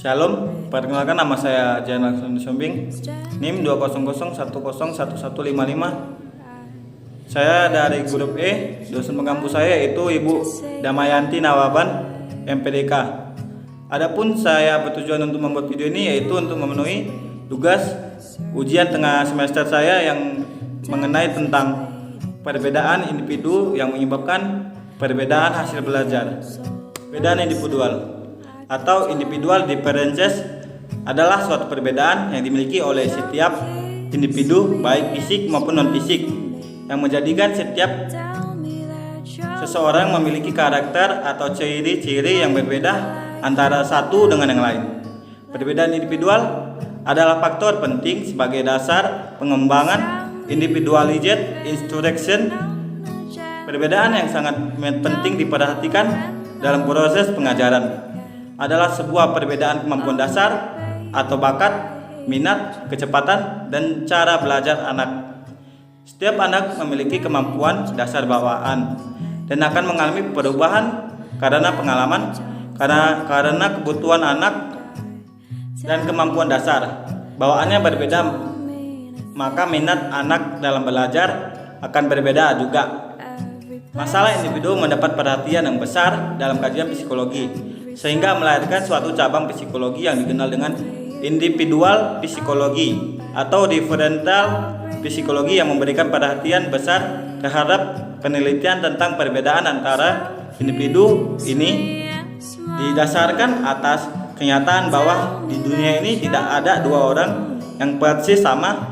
Shalom, perkenalkan nama saya Jainal Sombing, NIM 200111155. Saya dari grup E, dosen pengampu saya yaitu Ibu Damayanti Nawaban, MPDK. Adapun saya bertujuan untuk membuat video ini yaitu untuk memenuhi tugas ujian tengah semester saya yang mengenai tentang perbedaan individu yang menyebabkan perbedaan hasil belajar. Perbedaan individual atau individual differences adalah suatu perbedaan yang dimiliki oleh setiap individu baik fisik maupun non fisik yang menjadikan setiap seseorang memiliki karakter atau ciri-ciri yang berbeda antara satu dengan yang lain. Perbedaan individual adalah faktor penting sebagai dasar pengembangan individualized instruction. Perbedaan yang sangat penting diperhatikan dalam proses pengajaran adalah sebuah perbedaan kemampuan dasar atau bakat, minat, kecepatan, dan cara belajar anak. Setiap anak memiliki kemampuan dasar bawaan dan akan mengalami perubahan karena pengalaman, karena kebutuhan anak dan kemampuan dasar bawaannya berbeda, maka minat anak dalam belajar akan berbeda juga. Masalah individu mendapat perhatian yang besar dalam kajian psikologi, sehingga melahirkan suatu cabang psikologi yang dikenal dengan individual psikologi atau differential psikologi yang memberikan perhatian besar terhadap penelitian tentang perbedaan antara individu ini didasarkan atas kenyataan bahwa di dunia ini tidak ada dua orang yang persis sama.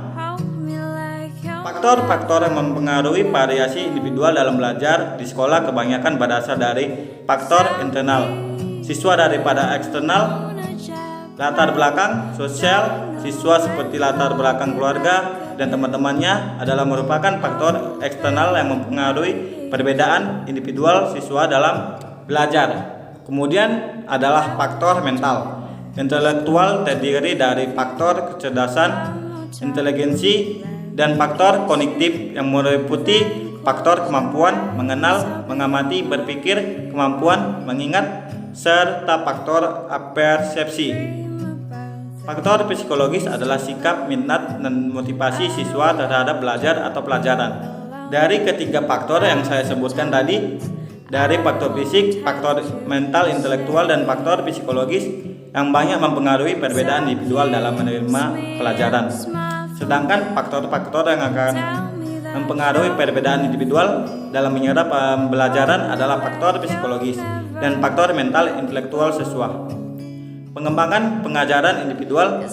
Faktor-faktor yang mempengaruhi variasi individual dalam belajar di sekolah kebanyakan berdasar dari faktor internal siswa daripada eksternal. Latar belakang sosial siswa seperti latar belakang keluarga dan teman-temannya adalah merupakan faktor eksternal yang mempengaruhi perbedaan individual siswa dalam belajar. Kemudian adalah faktor mental. Intelektual terdiri dari faktor kecerdasan, inteligensi, dan faktor kognitif yang meliputi faktor kemampuan mengenal, mengamati, berpikir, kemampuan mengingat, serta faktor persepsi. Faktor psikologis adalah sikap, minat, dan motivasi siswa terhadap belajar atau pelajaran. Dari ketiga faktor yang saya sebutkan tadi, dari faktor fisik, faktor mental, intelektual, dan faktor psikologis yang banyak mempengaruhi perbedaan individual dalam menerima pelajaran. Sedangkan faktor-faktor yang akan mempengaruhi perbedaan individual dalam menyerap pembelajaran adalah faktor psikologis dan faktor mental intelektual siswa. Pengembangan pengajaran individual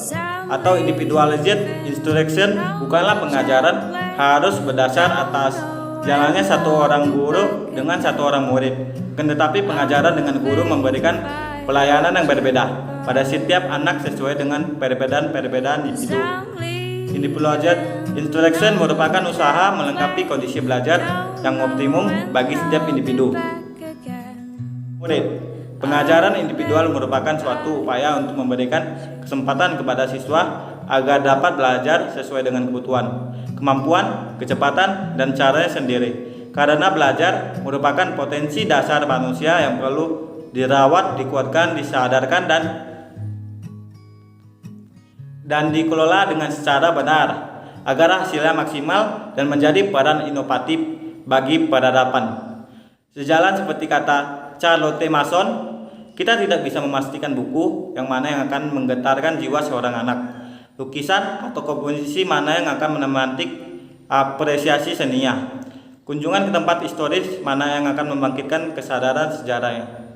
atau individualized instruction bukanlah pengajaran harus berdasar atas jalannya satu orang guru dengan satu orang murid, tetapi pengajaran dengan guru memberikan pelayanan yang berbeda pada setiap anak sesuai dengan perbedaan individu. Individualized instruction merupakan usaha melengkapi kondisi belajar yang optimum bagi setiap individu. Murid, pengajaran individual merupakan suatu upaya untuk memberikan kesempatan kepada siswa agar dapat belajar sesuai dengan kebutuhan, kemampuan, kecepatan, dan caranya sendiri. Karena belajar merupakan potensi dasar manusia yang perlu dirawat, dikuatkan, disadarkan, dan dikelola dengan secara benar agar hasilnya maksimal dan menjadi peran inovatif bagi peradaban. Sejalan seperti kata Charlotte Mason, kita tidak bisa memastikan buku yang mana yang akan menggetarkan jiwa seorang anak, lukisan atau komposisi mana yang akan memantik apresiasi seninya, kunjungan ke tempat historis mana yang akan membangkitkan kesadaran sejarahnya.